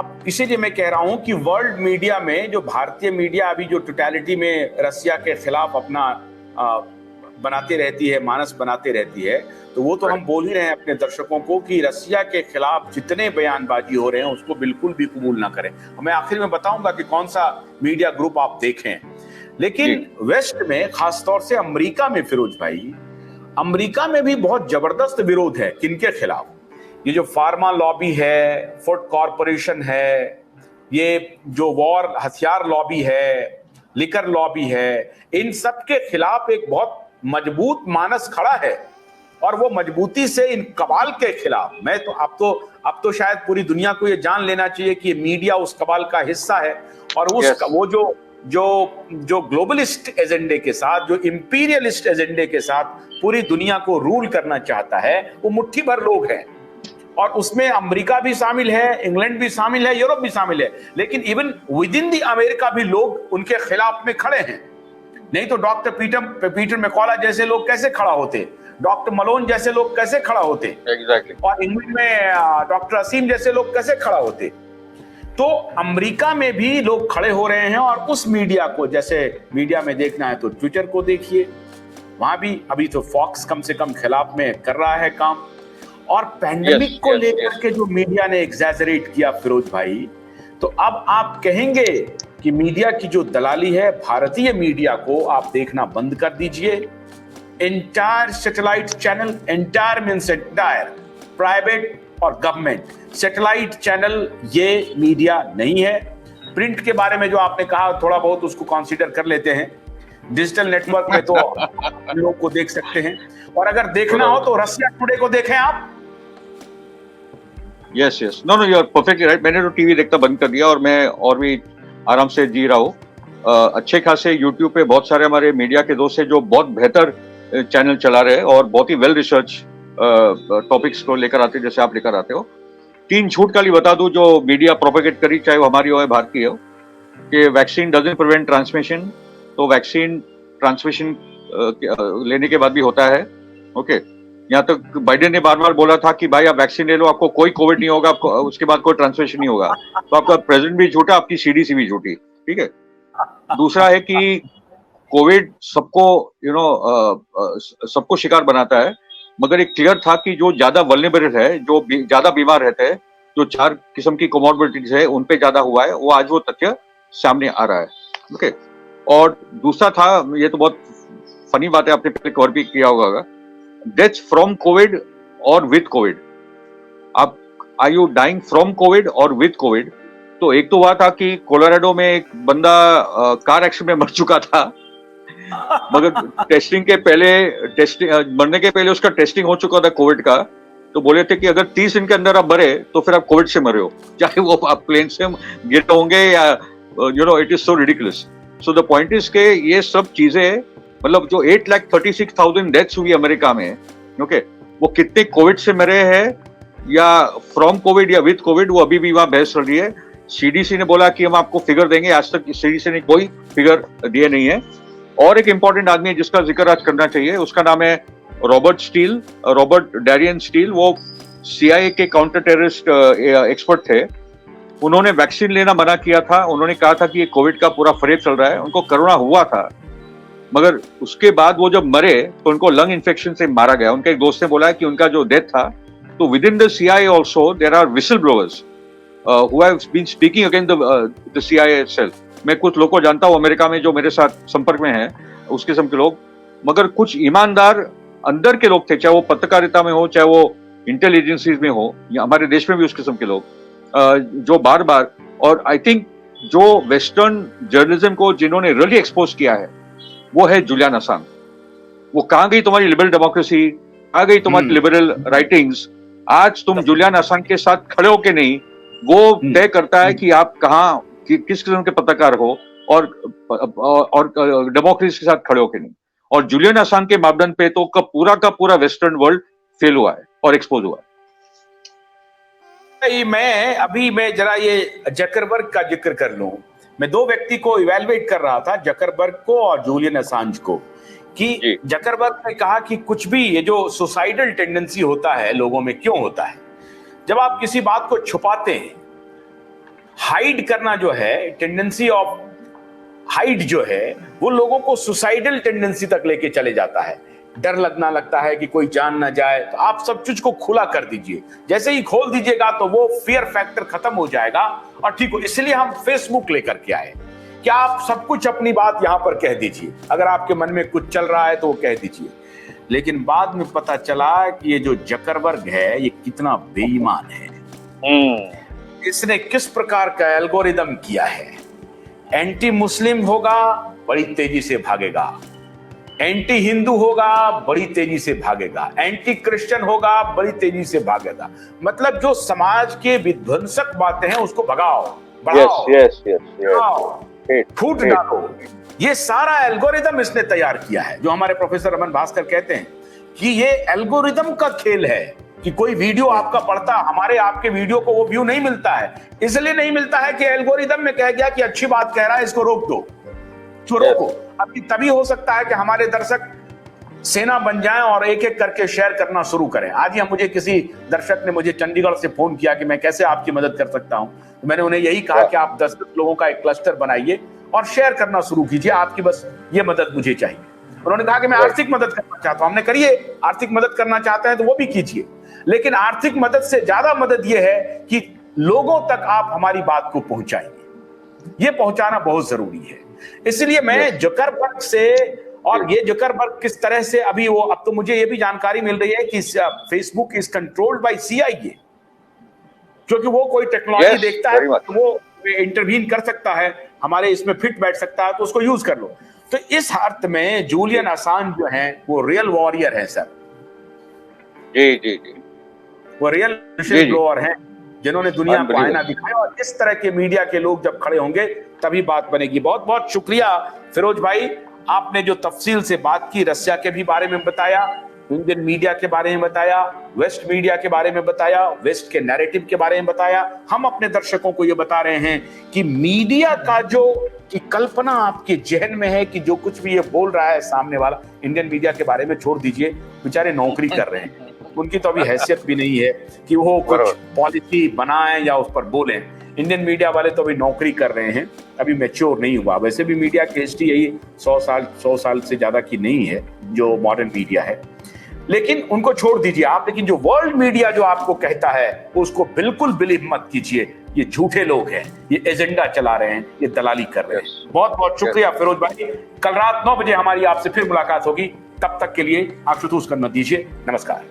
अब इसीलिए मैं कह रहा हूं कि वर्ल्ड मीडिया में जो भारतीय मीडिया अभी जो टोटलिटी में रसिया के खिलाफ अपना बनाते रहती है, मानस बनाते रहती है, तो वो तो हम बोल ही रहे हैं अपने दर्शकों को कि रसिया के खिलाफ जितने बयानबाजी हो रहे हैं उसको बिल्कुल भी कबूल ना करें। मैं आखिर में बताऊंगा कि कौन सा मीडिया ग्रुप आप देखें, लेकिन वेस्ट में, खासतौर से अमेरिका में, फिरोज भाई, अमेरिका में भी बहुत जबरदस्त विरोध है। किनके खिलाफ? ये जो फार्मा लॉबी है, फूड कॉरपोरेशन है, ये जो वॉर हथियार लॉबी है, लिकर लॉबी है, इन सब के खिलाफ एक बहुत मजबूत मानस खड़ा है। और वो मजबूती से इन कबाल के खिलाफ, मैं तो अब तो शायद पूरी दुनिया को ये जान लेना चाहिए कि मीडिया उस कबाल का हिस्सा है। और वो जो ग्लोबलिस्ट एजेंडे के साथ, जो इंपीरियलिस्ट एजेंडे के साथ पूरी दुनिया को रूल करना चाहता है, वो मुट्ठी भर लोग हैं। और उसमें अमेरिका भी शामिल है, इंग्लैंड भी शामिल है, यूरोप भी शामिल है, लेकिन even with in the America भी लोग उनके खिलाफ में खड़े हैं। नहीं तो डॉक्टर पीटर मैकॉला जैसे लोग कैसे खड़ा होते, डॉक्टर मलोन जैसे लोग कैसे खड़ा होते, एग्जैक्टली। और इंग्लैंड में डॉक्टर असीम जैसे लोग कैसे खड़ा होते। तो अमेरिका में भी लोग खड़े हो रहे हैं। और उस मीडिया को, जैसे मीडिया में देखना है तो ट्विटर को देखिए, वहां भी अभी तो फॉक्स कम से कम खिलाफ में कर रहा है काम। और पैंडेमिक को लेकर के जो मीडिया ने एग्जैजरेट किया फिरोज भाई, तो अब आप कहेंगे कि मीडिया की जो दलाली है, भारतीय मीडिया को आप देखना बंद कर दीजिए। Entire satellite channel, entire means entire, private और गवर्नमेंट सैटेलाइट चैनल, ये मीडिया नहीं है। प्रिंट के बारे में जो आपने कहा, थोड़ा बहुत उसको कंसीडर कर लेते हैं। डिजिटल नेटवर्क में तो लोग को देख सकते हैं, और अगर देखना हो तो रसिया टुडे को देखें आप। Yes, no, you are perfectly right. मैंने तो टीवी देखना बंद कर दिया और मैं और भी आराम से जी रहा हूँ। अच्छे खासे यूट्यूब पे बहुत सारे हमारे मीडिया के दोस्त हैं जो बहुत बेहतर चैनल चला रहे हैं और बहुत ही वेल रिसर्च टॉपिक्स को लेकर आते हैं, जैसे आप लेकर आते हो। 3 झूठ खाली बता दूं जो मीडिया प्रोपेगेट करी, चाहे वो हमारी हो या भारतीय हो, कि वैक्सीन डजंट प्रिवेंट ट्रांसमिशन। तो वैक्सीन ट्रांसमिशन लेने के बाद भी होता है। ओके, यहाँ तक बाइडेन ने बार बार बोला था कि भाई आप वैक्सीन ले लो, आपको कोई कोविड नहीं होगा, आपको उसके बाद कोई ट्रांसमिशन नहीं होगा। तो आपका प्रेसिडेंट भी झूठा, आपकी सीडीसी भी झूठी। ठीक है। दूसरा है कि कोविड सबको सबको शिकार बनाता है, मगर एक क्लियर था कि जो ज्यादा वल्नरेबल है, जो ज्यादा बीमार रहते हैं, जो 4 किस्म की कोमोर्बिडिटीज है, उन पे ज्यादा हुआ है। वो आज वो तथ्य सामने आ रहा है। ओके। और दूसरा था, ये तो बहुत फनी बात है, आपने पहले कवर भी किया होगा, डेथ फ्रॉम कोविड और विद कोविड। आप are you dying from Covid और विद कोविड? तो एक तो हुआ था कि कोलोराडो में एक बंदा कार एक्सीडेंट में मर चुका था, मगर टेस्टिंग के पहले, मरने के पहले उसका टेस्टिंग हो चुका था कोविड का। तो बोले थे कि अगर 30 दिन के अंदर आप मरे तो फिर आप कोविड से मरे हो, चाहे वो आप प्लेन से गिर होंगे या it is so ridiculous. So the point is के ये सब चीजें, मतलब जो 8,36,000 डेथ्स हुई अमेरिका में, ओके, वो कितने कोविड से मरे हैं या फ्रॉम कोविड या विद कोविड, वो अभी भी वहां बहस चल रही है। सीडीसी ने बोला कि हम आपको फिगर देंगे, आज तक सीडीसी ने कोई फिगर दिए नहीं है। और एक इंपॉर्टेंट आदमी है जिसका जिक्र आज करना चाहिए, उसका नाम है रॉबर्ट डैरियन स्टील। वो CIA के काउंटर टेररिस्ट एक्सपर्ट थे। उन्होंने वैक्सीन लेना मना किया था। उन्होंने कहा था कि ये कोविड का पूरा फरेब चल रहा है। उनको कोरोना हुआ था, मगर उसके बाद वो जब मरे तो उनको लंग इन्फेक्शन से मारा गया। उनके एक दोस्त ने बोला कि उनका जो डेथ था, तो within the CIA also there are whistleblowers who have been speaking against the CIA itself। मैं कुछ लोगों को जानता हूँ अमेरिका में जो मेरे साथ संपर्क में हैं, उस किस्म के लोग, मगर कुछ ईमानदार अंदर के लोग थे, चाहे वो पत्रकारिता में हो, चाहे वो इंटेल एजेंसीज में हो, या हमारे देश में भी उस किस्म के लोग, जो बार बार, और आई थिंक जो वेस्टर्न जर्नलिज्म को जिन्होंने रियली एक्सपोज किया है वो है जुलियन असांज। वो कहाँ गई तुम्हारी लिबरल डेमोक्रेसी, कहाँ गई तुम्हारी लिबरल राइटिंग्स? आज तुम जुलियन असांज के साथ खड़े हो के नहीं, वो तय करता है कि आप कहाँ, किस किस्म के पत्रकार हो और डेमोक्रेसी के साथ खड़े हो के नहीं। और जुलियन असांज के मापदंड पे तो पूरा का पूरा वेस्टर्न वर्ल्ड फेल हुआ है और एक्सपोज हुआ है। मैं जरा ये जकरबर्ग का जिक्र कर लूं। मैं 2 व्यक्ति को इवैल्यूएट कर रहा था, जकरबर्ग को और जूलियन असांज को, कि जकरबर्ग ने कहा कि कुछ भी ये जो सुसाइडल टेंडेंसी होता है लोगों में, क्यों होता है? जब आप किसी बात को छुपाते हैं हाइड करना जो है, टेंडेंसी ऑफ हाइड जो है, वो लोगों को सुसाइडल टेंडेंसी तक लेके चले जाता है। डर लगना लगता है कि कोई जान ना जाए, तो आप सब चीज को खुला कर दीजिए। जैसे ही खोल दीजिएगा तो वो फियर फैक्टर खत्म हो जाएगा और ठीक हो। इसलिए हम फेसबुक लेकर के आए कि आप सब कुछ अपनी बात यहां पर कह दीजिए। अगर आपके मन में कुछ चल रहा है तो वो कह दीजिए। लेकिन बाद में पता चला कि ये जो जकरबर्ग है ये कितना बेईमान है। इसने किस प्रकार का एल्गोरिदम किया है। एंटी मुस्लिम होगा, बड़ी तेजी से भागेगा। एंटी हिंदू होगा, बड़ी तेजी से भागेगा। एंटी क्रिश्चियन होगा, बड़ी तेजी से भागेगा। मतलब जो समाज के विध्वंसक बातें हैं उसको भगाओ, बढ़ाओ, फूट डालो। ये सारा एल्गोरिदम इसने तैयार किया है। जो हमारे प्रोफेसर रमन भास्कर कहते हैं कि ये एल्गोरिदम का खेल है कि कोई वीडियो आपका पढ़ता, हमारे आपके वीडियो को वो व्यू नहीं मिलता है। इसलिए नहीं मिलता है कि एल्गोरिदम में कह गया कि अच्छी बात कह रहा है, इसको रोक दो, तो रोको। अभी तभी हो सकता है कि हमारे दर्शक सेना बन जाएं और एक एक करके शेयर करना शुरू करें। आज ही मुझे किसी दर्शक ने मुझे चंडीगढ़ से फोन किया कि मैं कैसे आपकी मदद कर सकता हूं। तो मैंने उन्हें यही कहा कि आप 10 लोगों का एक क्लस्टर बनाइए और शेयर करना शुरू कीजिए। आपकी बस ये मदद मुझे चाहिए। उन्होंने कहा कि मैं आर्थिक मदद करना चाहता हूं। हमने करिए, आर्थिक मदद करना चाहते हैं तो वो भी कीजिए, लेकिन आर्थिक मदद से ज्यादा मदद यह है कि लोगों तक आप हमारी बात को पहुंचाइए। ये पहुंचाना बहुत जरूरी है। इसलिए मैं जकरबर्ग से, और ये जकरबर्ग किस तरह से अभी वो, अब तो मुझे ये भी जानकारी मिल रही है कि Facebook is controlled by CIA, क्योंकि वो कोई टेक्नोलॉजी देखता है तो वो इंटरवीन कर सकता है, हमारे इसमें फिट बैठ सकता है, तो उसको यूज कर लो। तो इस अर्थ में जूलियन असांज जो है वो रियल वॉरियर है सर। जी जी जी, वो रियल ब्लोअर हैं जिन्होंने दुनिया को आईना दिखाया। और इस तरह के मीडिया के लोग जब खड़े होंगे तभी बात बनेगी। बहुत बहुत शुक्रिया फिरोज भाई, आपने जो तफसील से बात की, रसिया के भी बारे में बताया, इंडियन मीडिया के बारे में बताया, वेस्ट मीडिया के बारे में बताया, वेस्ट के नैरेटिव के बारे में बताया। हम अपने दर्शकों को ये बता रहे हैं कि मीडिया का जो की कल्पना आपके जहन में है कि जो कुछ भी ये बोल रहा है सामने वाला, इंडियन मीडिया के बारे में छोड़ दीजिए। बेचारे नौकरी कर रहे हैं, उनकी तो अभी हैसियत भी नहीं है कि वो कुछ पॉलिसी बनाएं या उस पर बोलें। इंडियन मीडिया वाले तो अभी नौकरी कर रहे हैं, अभी मैच्योर नहीं हुआ। वैसे भी मीडिया की हिस्ट्री यही 100 साल से ज्यादा की नहीं है जो मॉडर्न मीडिया है, लेकिन उनको छोड़ दीजिए आप। लेकिन जो वर्ल्ड मीडिया जो आपको कहता है उसको बिल्कुल बिलीव मत कीजिए। ये झूठे लोग हैं, ये एजेंडा चला रहे हैं, ये दलाली कर रहे हैं। बहुत बहुत शुक्रिया फिरोज भाई। कल रात 9 बजे हमारी आपसे फिर मुलाकात होगी। तब तक के लिए आशुतोष करना दीजिए। नमस्कार।